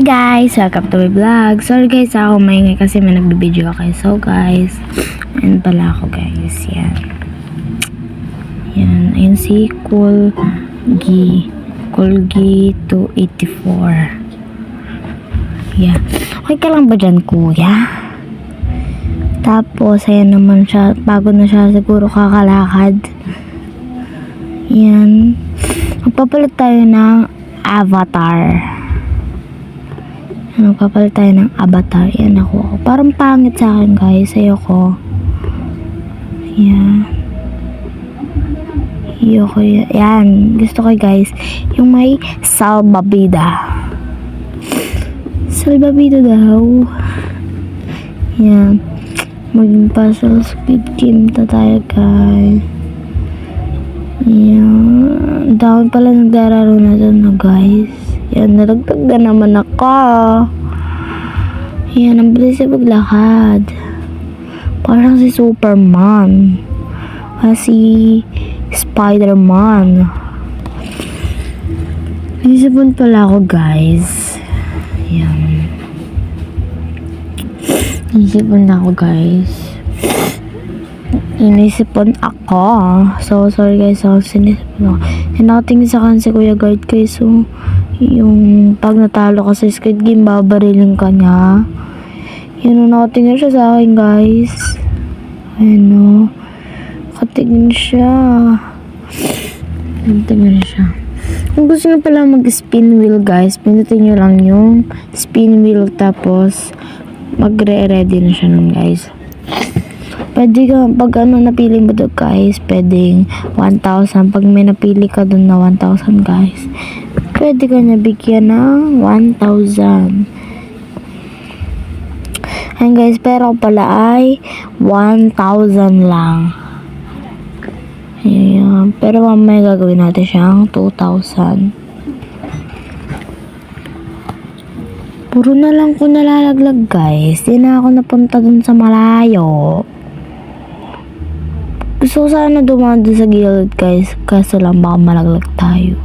guys! Welcome to my vlog. Sorry guys, ako maingay kasi may nagbibideo ako. So guys, ayan pala ako guys. Yan. Yan. Ayan si Colgi 284. Yan. Okay ka lang ba dyan, kuya? Tapos, ayan naman siya. Pagod na siya. Siguro kakalakad. Yan. Magpapalit tayo ng avatar. Magpapalit tayo ng avatar. Yan ako. Parang pangit sa akin guys. Ayoko. Yan. Ayoko yan. Yan. Gusto ko guys. Yung may salbabida. Salbabida daw. Yan. Magpasal Squid Game na tayo guys. Yan. Dahon pala nagdararo na doon na guys. Yan, nalagtag na naman ako. Yan, ang bilis na maglakad. Parang si Superman. Si Spider-Man. Inisipon pala ako guys. Yan. Inisipon na ako guys. Inisipon ako. So, sorry guys. So, sinisipon ako. And nakatingin sa kan si Kuya Guard guys. So, yung pag natalo ka sa Squid Game, babarilin ka niya. Yun, nakatingin siya sa akin guys. Ayun o. Nakatingin siya. Nakatingin siya. Kung gusto nyo pala mag-spin wheel guys, pinutin nyo lang yung spin wheel tapos magre-ready na siya nun guys. Pwede ka, pag napili mo doon guys, pwedeng 1,000. Pag may napili ka doon na 1,000 guys, pwede ka na bigyan ng 1,000. Ayan guys, pero pala ay 1,000 lang. Ayan. Pero mamaya gagawin natin siyang 2,000. Puro na lang ko nalalaglag guys. Di na ako napunta dun sa malayo. Gusto ko sana dumaan dun sa gilid guys. Kaso lang baka malaglag tayo.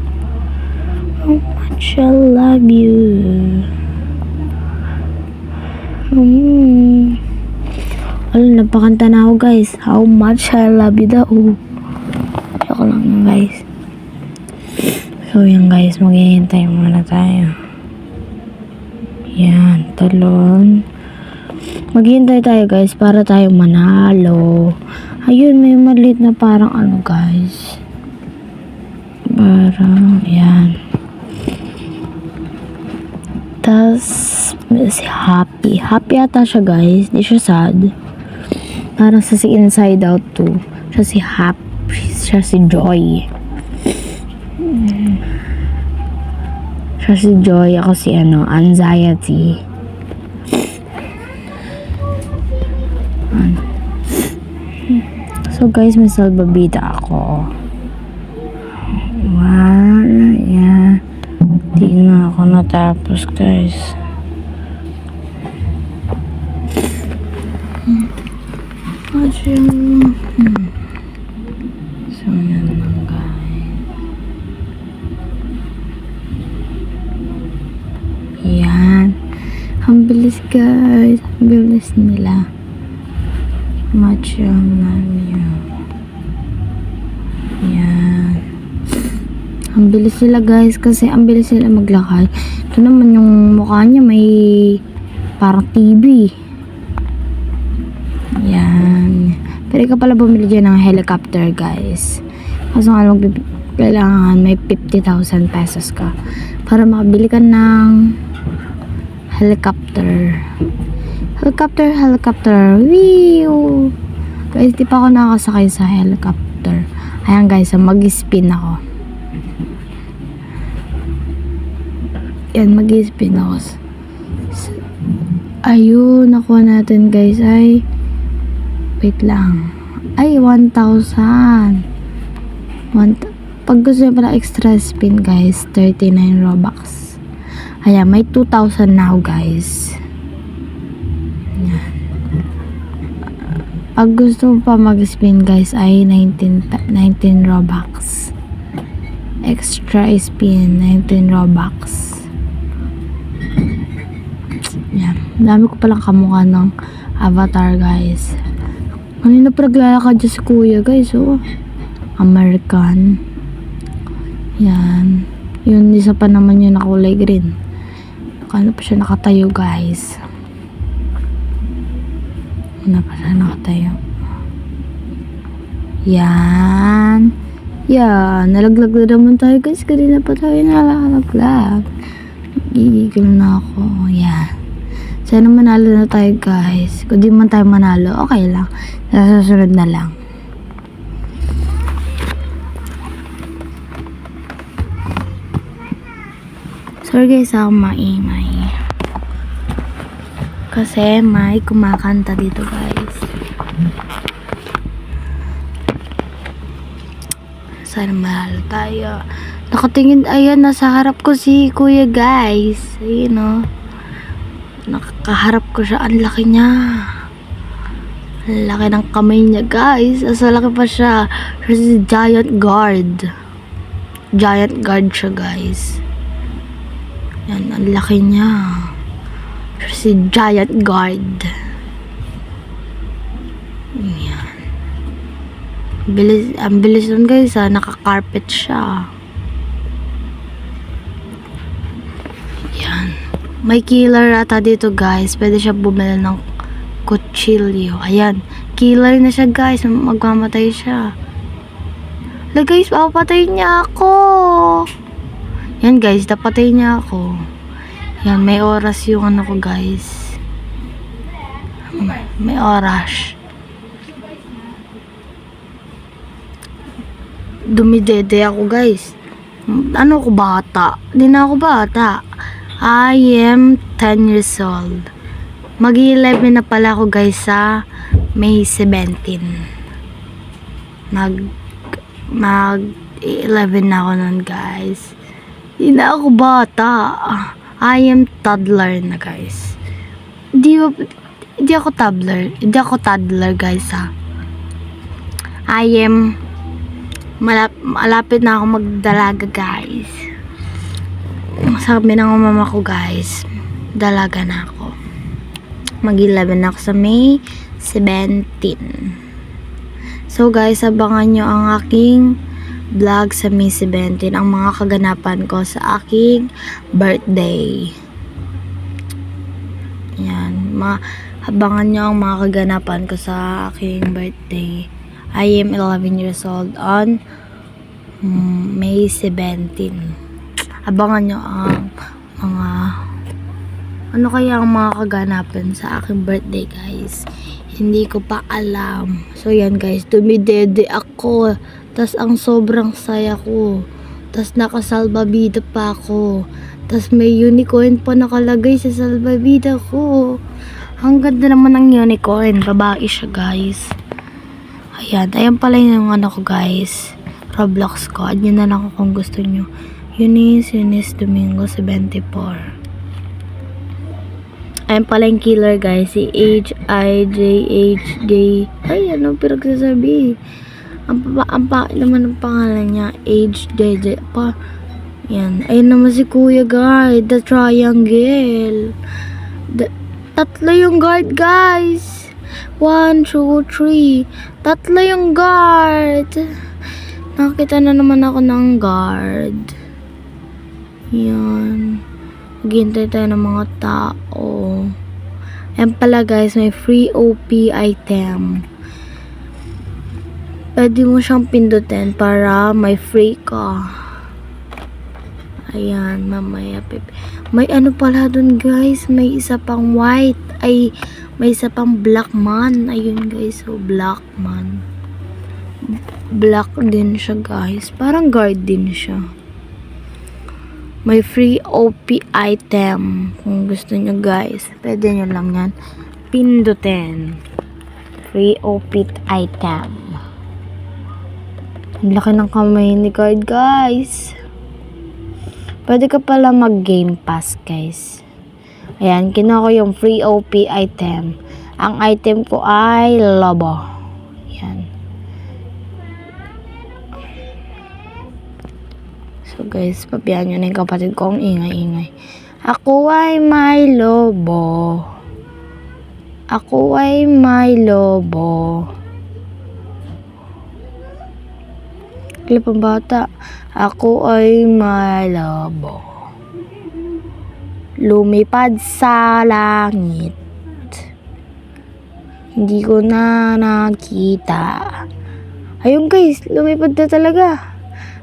How much I love you. Wala, napakanta na ako guys. How much I love you daw. Joke lang yan guys. So yan guys, maghihintay muna tayo. Yan, talon. Maghihintay tayo guys para tayo manalo. Ayun, may maliit na parang ano guys. Parang, yan. Tas, si Happy. Happy ata siya guys. Di siya sad. Parang sa si Inside Out 2. Siya si Happy. Siya si Joy. Siya si Joy. Ako si Anxiety. So guys, may salbabida ako. Wow. Yan. Di na ako natapos guys. So yan lang guys. Yan. Ang bilis guys. Ang bilis nila. Much yung namin. Yan. Ang bilis sila guys kasi ang bilis sila maglakad. Ito naman yung mukha niya may parang TV. Yan. Pwede ka pala bumili dyan ng helicopter guys. Kaso nga kailangan may 50,000 pesos ka para makabili ka ng helicopter. Helicopter. Wee! Guys, di pa ako nakakasakay sa helicopter. Ayan guys, mag-spin ako. Yan, mag-spin ako. Ayun, nakuha natin guys. Ay, wait lang. Ay, 1,000. Pag gusto nyo pala extra spin guys, 39 Robux. Ayan, may 2,000 now guys. Yan. Pag gusto mo pa mag-spin guys ay 19 Robux. Extra spin 19 Robux. Dami ko palang kamukha ng avatar, guys. Kanina pa naglalakad dyan si kuya, guys. Oh. American. Yan. Yun, isa pa naman yung nakulay green. Kano pa siya nakatayo, guys. Ano pa siya nakatayo? Yan. Yan. Nalaglag na naman tayo, guys. Kanina pa tayo nalaglag. Gigigil na ako. Yan. Sana manalo na tayo, guys. Kung di man tayo manalo, okay lang. Sa susunod na lang. Sorry guys, ako maingay. Kasi may kumakanta dito, guys. Sana manalo tayo. Nakatingin, ayan, nasa harap ko si kuya, guys. Ayun, oh. Nakakaharap ko siya. Ang laki niya. Ang laki ng kamay niya, guys. Asa laki pa siya. Siya si Giant Guard. Giant Guard siya, guys. Yan, ang laki niya. Siya si Giant Guard. Yan. Ang bilis nun, guys, ha. Naka-carpet siya. Yan. May killer ata dito, guys. Pwede siya bumili ng kutsilyo. Ayan. Killer na siya, guys. Magmamatay siya. Hala, guys. Papatayin niya ako. Yan, guys. Napatayin niya ako. Yan. May oras yung ano ko, guys. May oras. Dumidede ako, guys. Ano ko, bata? Hindi na ako bata. I am 10 years old. Mag-11 na pala ako, guys, sa May 17. Mag-11 na ako nun, guys. Hindi na ako bata. I am toddler na, guys. Hindi ako toddler. Hindi ako toddler, guys, ha. I am malapit na ako magdalaga, guys. Sabi ng mama ko, guys, dalaga na ako. Mag-11 na ako sa May 17. So, guys, abangan nyo ang aking vlog sa May 17. Ang mga kaganapan ko sa aking birthday. Yan. Abangan nyo ang mga kaganapan ko sa aking birthday. I am 11 years old on May 17. Abangan nyo ang mga ano kaya ang mga kaganapan sa aking birthday, guys. Hindi ko pa alam. So yan, guys, dumidede ako. Tas ang sobrang saya ko. Tas nakasalbabida pa ako. Tas may unicorn pa nakalagay sa salbabida ko. Ang ganda naman ng unicorn. Babae siya, guys. Ayan. Ayan pala yung ano ko, guys. Roblox ko. Add nyo na lang kung gusto nyo. Eunice Domingo 74. Ayan pala yung killer, guys. Si H-I-J-H-J. Ay, ano pinagsasabi? Ang pakit naman ng pangalan niya. H-J-J. Yan. Ayun naman si kuya, guys. The triangle. Tatlo yung guard, guys. 1, 2, 3. Tatlo yung guard. Nakita na naman ako ng guard. Yan. Maghintay tayo ng mga tao. Ayan pala, guys, may free OP item. Pwede mo siyang pindutin para may free ka. Ayan, mamaya. May ano pala dun, guys. May isa pang white. Ay, may isa pang black man. Ayun, guys. So, black man. Black din siya, guys. Parang guard din siya. May free OP item. Kung gusto nyo, guys, pwede nyo lang yan pindutin. Free OP item. Ang laki ng kamay ni guard, guys. Pwede ka pala mag game pass, guys. Ayan, kinuha ko yung free OP item. Ang item ko ay lobo. Ayan. So, guys, pabihan nyo na yung kapatid ko ang ingay-ingay. Ako ay may lobo. Ako ay may lobo. Kaya pambata. Ako ay may lobo. Lumipad sa langit. Hindi ko na nakita. Ayun guys, lumipad na talaga.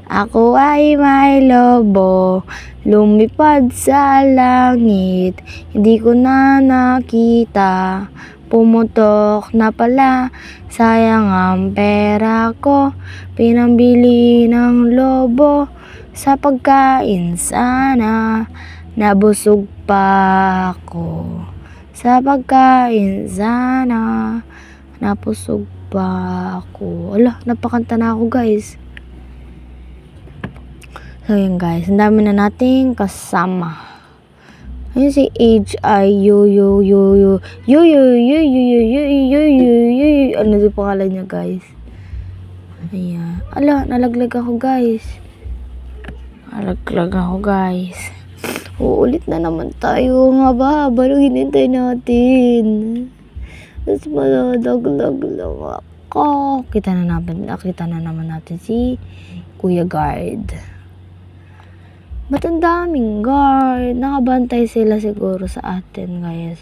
Ako ay may lobo, lumipad sa langit. Hindi ko na nakita. Pumutok na pala, sayang ang pera ko. Pinambili ng lobo sa pagkain sana. Nabusog pa ako sa pagkain sana. Napusog pa ako. Ala, napakanta na ako guys. So yun guys, ang dami na nating kasama. Ayun si H.I. Ano yung pangalan niya guys? Ayan. Ala, nalaglag ako guys. Uulit na naman tayo. Nga ba? Balong hinintay natin. Tapos madadaglag lang ako. Nakita na naman natin si Kuya Guard. Ba't ang daming guard? Nakabantay sila siguro sa atin, guys.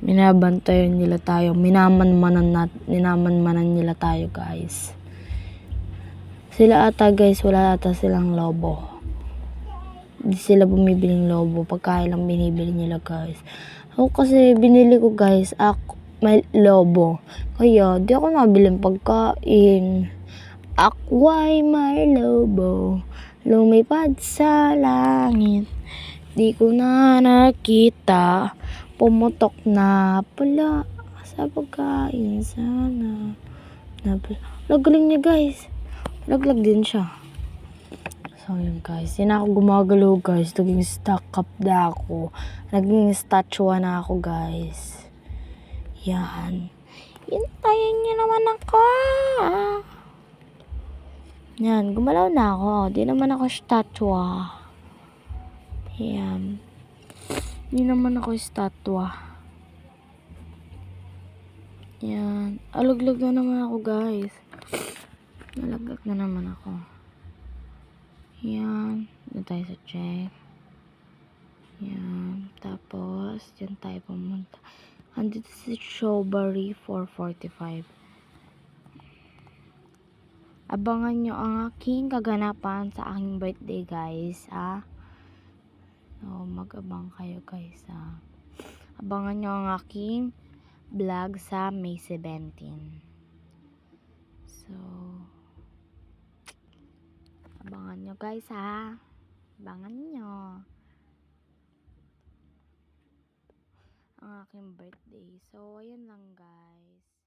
Minabantayan nila tayo. Minamanmanan nila tayo, guys. Sila ata, guys, wala ata silang lobo. Hindi sila bumibiling lobo. Pagkain lang binibili nila, guys. Ako kasi binili ko, guys, may lobo. Kaya, di ako nabiling pagkain. Ako ay may lobo. Lumipad sa langit. Di ko na nakita. Pumutok na pala sa pagkain sana. Galing niya guys. Laglag din siya. So yun guys. Hindi na ako gumagalaw guys. Naging stuck up na ako. Naging statue na ako guys. Yan. Hintayin niyo naman ako. Yan, gumalaw na ako. Di naman ako statwa. Yan. Di naman ako statwa. Yan. Alaglag na naman ako, guys. Nalaglag na naman ako. Yan. Doon tayo sa check. Yan. Tapos, dyan tayo pumunta. Andito si Strawberry 445. Abangan nyo ang aking kaganapan sa aking birthday, guys, ha? So, mag-abang kayo, guys, ha? Abangan nyo ang aking vlog sa May 17. So, abangan nyo, guys, ha? Abangan nyo ang aking birthday. So, ayun lang, guys.